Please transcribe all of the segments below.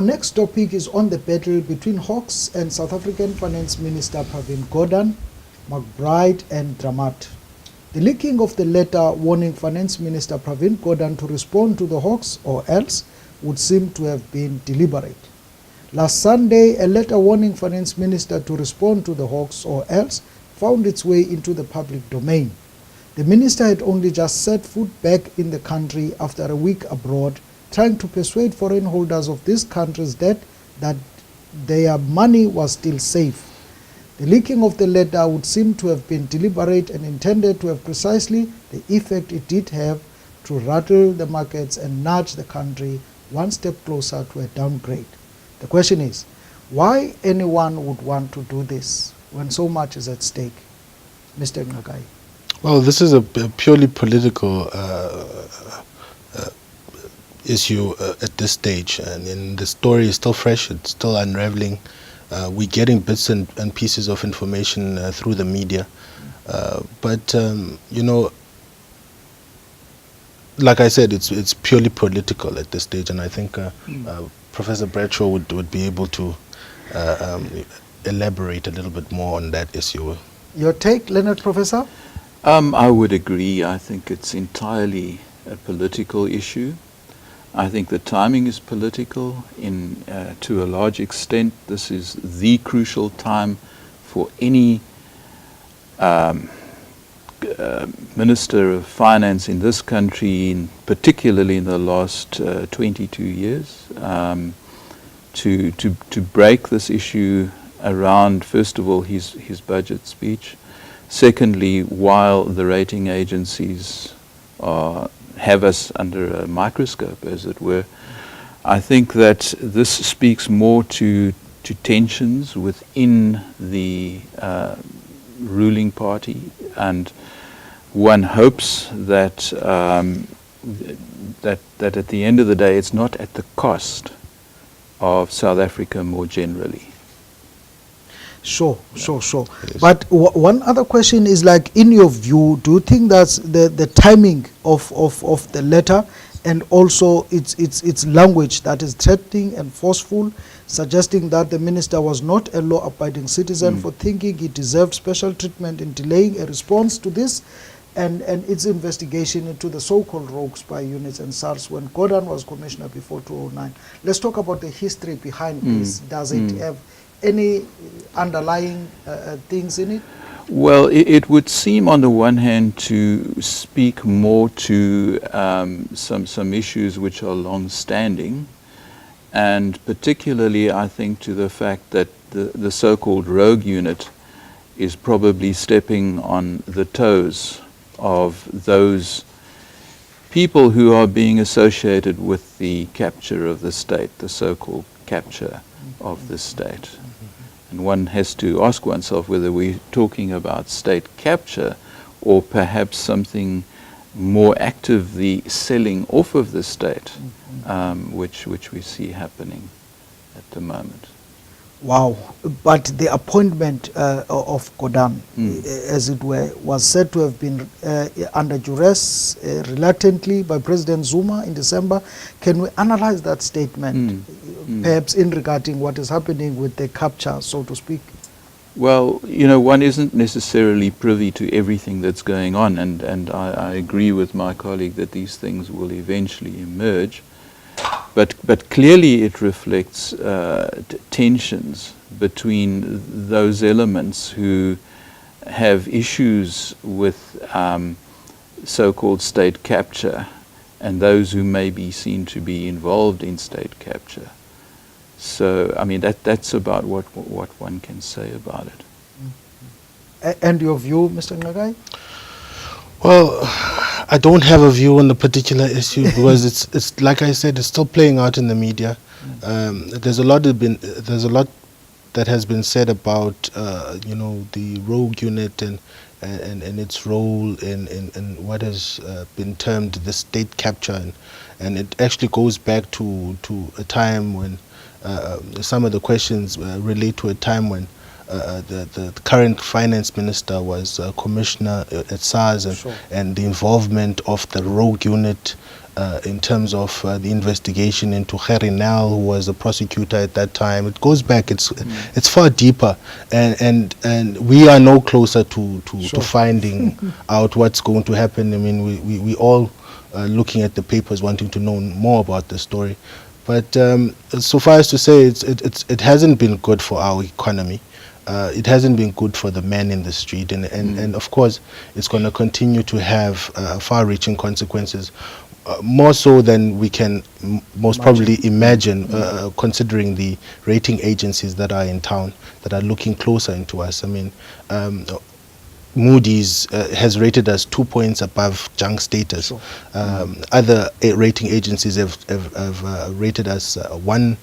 Our next topic is on the battle between Hawks and South African Finance Minister Pravin Gordhan, McBride and Dramat. The leaking of the letter warning Finance Minister Pravin Gordhan to respond to the Hawks or else would seem to have been deliberate. Last Sunday, a letter warning Finance Minister to respond to the Hawks or else found its way into the public domain. The minister had only just set foot back in the country after a week abroad, trying to persuade foreign holders of these countries' debt that their money was still safe. The leaking of the letter would seem to have been deliberate and intended to have precisely the effect it did have to rattle the markets and nudge the country one step closer to a downgrade. The question is, why anyone would want to do this when so much is at stake? Mr. Ngagai. Well, this is a purely political issue at this stage, and the story is still fresh, it's still unraveling. We're getting bits and pieces of information through the media, but you know, like I said, it's purely political at this stage, and I think Professor Bradshaw would be able to elaborate a little bit more on that issue. Your take, Leonard, Professor? I would agree. I think it's entirely a political issue. I think the timing is political to a large extent. This is the crucial time for any Minister of Finance in this country, particularly in the last 22 years, to break this issue around, first of all, his budget speech. Secondly, while the rating agencies have us under a microscope, as it were, I think that this speaks more to tensions within the ruling party, and one hopes that that at the end of the day, it's not at the cost of South Africa more generally. Sure. But one other question is, like, in your view, do you think that's the timing of the letter and also its language that is threatening and forceful, suggesting that the minister was not a law-abiding citizen for thinking he deserved special treatment in delaying a response to this and its investigation into the so-called rogue spy units and SARS when Gordhan was commissioner before 2009? Let's talk about the history behind this. Does it have any underlying things in it? Well, it would seem on the one hand to speak more to some issues which are long-standing, and particularly I think to the fact that the so-called rogue unit is probably stepping on the toes of those people who are being associated with the capture of the state, the so-called capture of the state. And one has to ask oneself whether we're talking about state capture or perhaps something more actively selling off of the state, which we see happening at the moment. Wow. But the appointment of Gordhan, as it were, was said to have been under duress reluctantly by President Zuma in December. Can we analyze that statement, perhaps in regarding what is happening with the capture, so to speak? Well, you know, one isn't necessarily privy to everything that's going on, and I agree with my colleague that these things will eventually emerge. But clearly it reflects tensions between those elements who have issues with so-called state capture and those who may be seen to be involved in state capture. So, I mean, that's about what one can say about it. And your view, Mr. Ngagai? Well, I don't have a view on the particular issue because it's like I said, it's still playing out in the media. There's a lot that has been said about you know, the rogue unit and its role in what has been termed the state capture, and it actually goes back to a time when some of the questions relate to a time when the current finance minister was a commissioner at SARS, and the involvement of the rogue unit in terms of the investigation into Gerry Nel, who was a prosecutor at that time. It goes back, it's far deeper, and we are no closer to finding out what's going to happen. I mean, we all looking at the papers wanting to know more about the story. But so far as to say, it hasn't been good for our economy. It hasn't been good for the man in the street, and of course it's going to continue to have far-reaching consequences, more so than we can most probably imagine, considering the rating agencies that are in town that are looking closer into us. I mean, Moody's has rated us 2 points above junk status. Other rating agencies have rated us 1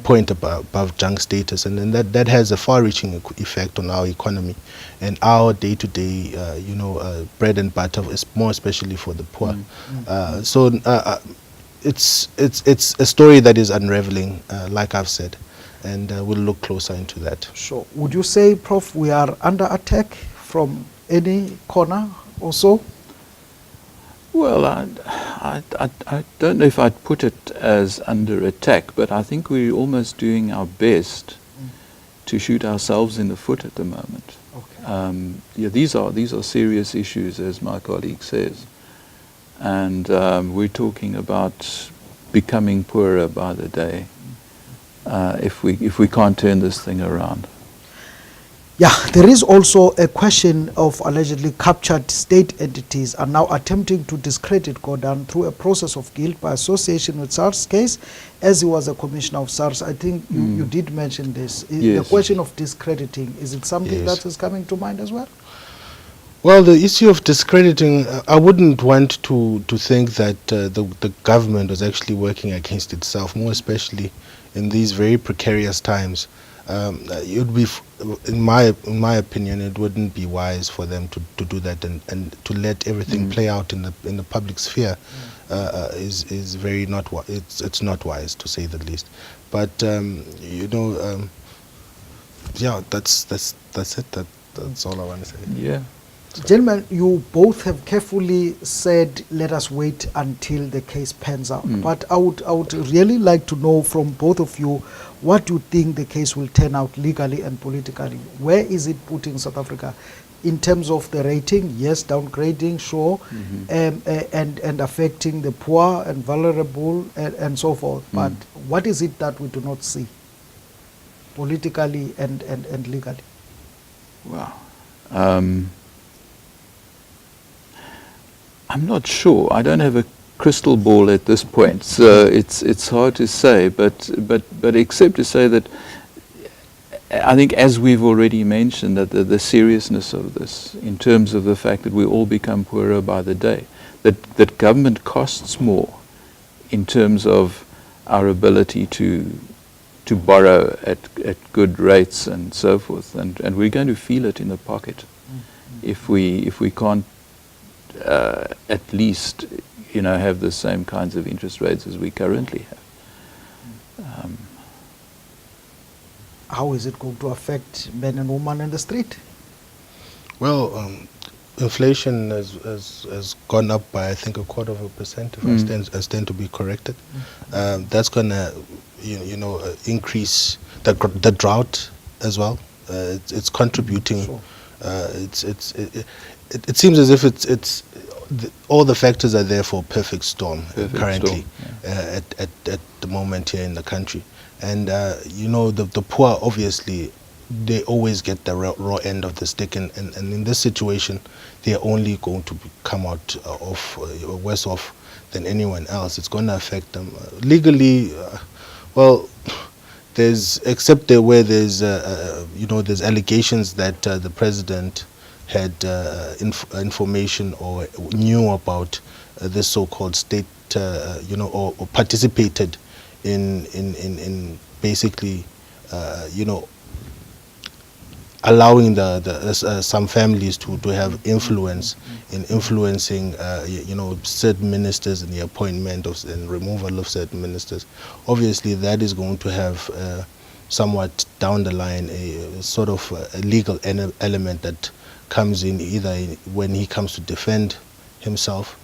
point above junk status, and then that has a far-reaching effect on our economy and our day-to-day, bread and butter, more especially for the poor. So it's a story that is unraveling, like I've said, and we'll look closer into that. Sure. Would you say, Prof, we are under attack from any corner or so? Well, I don't know if I'd put it as under attack, but I think we're almost doing our best to shoot ourselves in the foot at the moment. Okay. These are serious issues, as my colleague says, and we're talking about becoming poorer by the day if we can't turn this thing around. Yeah, there is also a question of allegedly captured state entities are now attempting to discredit Gordhan through a process of guilt by association with SARS case, as he was a commissioner of SARS. I think you did mention this. Yes. The question of discrediting, is it something that is coming to mind as well? Well, the issue of discrediting, I wouldn't want to think that the government was actually working against itself, more especially in these very precarious times. It would be, in my opinion, it wouldn't be wise for them to do that and to let everything play out in the public sphere. Is very not it's not wise, to say the least. But yeah, that's it. That's all I want to say. Yeah. Gentlemen, you both have carefully said, let us wait until the case pans out. But I would really like to know from both of you, what do you think the case will turn out legally and politically? Where is it putting South Africa in terms of the rating? Yes, downgrading, sure, and affecting the poor and vulnerable and so forth. But what is it that we do not see politically and legally? Wow. I'm not sure. I don't have a crystal ball at this point, so it's hard to say. But except to say that I think, as we've already mentioned, that the seriousness of this, in terms of the fact that we all become poorer by the day, that government costs more in terms of our ability to borrow at good rates and so forth, and we're going to feel it in the pocket if we can't at least have the same kinds of interest rates as we currently have. How is it going to affect men and women in the street? Well, inflation has gone up by, I think, 0.25%, if I stand to be corrected. That's going to increase the drought as well. It's contributing. Sure. It seems as if all the factors are there for a perfect storm currently. At the moment here in the country. And the poor, obviously, they always get the raw end of the stick, and in this situation they're only going to come out worse off than anyone else. It's going to affect them legally. Well, except where there's there's allegations that the president had information or knew about this so-called state, or participated in basically, allowing some families to have influence in influencing, certain ministers in the appointment and removal of certain ministers. Obviously, that is going to have somewhat down the line a sort of a legal element that comes in either when he comes to defend himself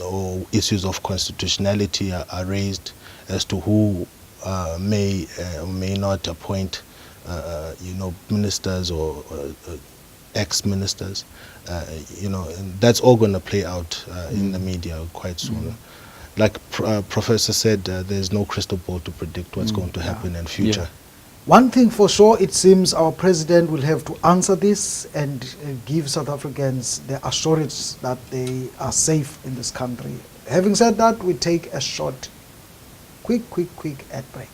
or issues of constitutionality are raised as to who may or may not appoint ministers or ex-ministers. And that's all going to play out in the media quite soon. Like Professor said, there's no crystal ball to predict what's going to happen in future. Yeah. One thing for sure, it seems our president will have to answer this and give South Africans the assurance that they are safe in this country. Having said that, we take a short, quick ad break.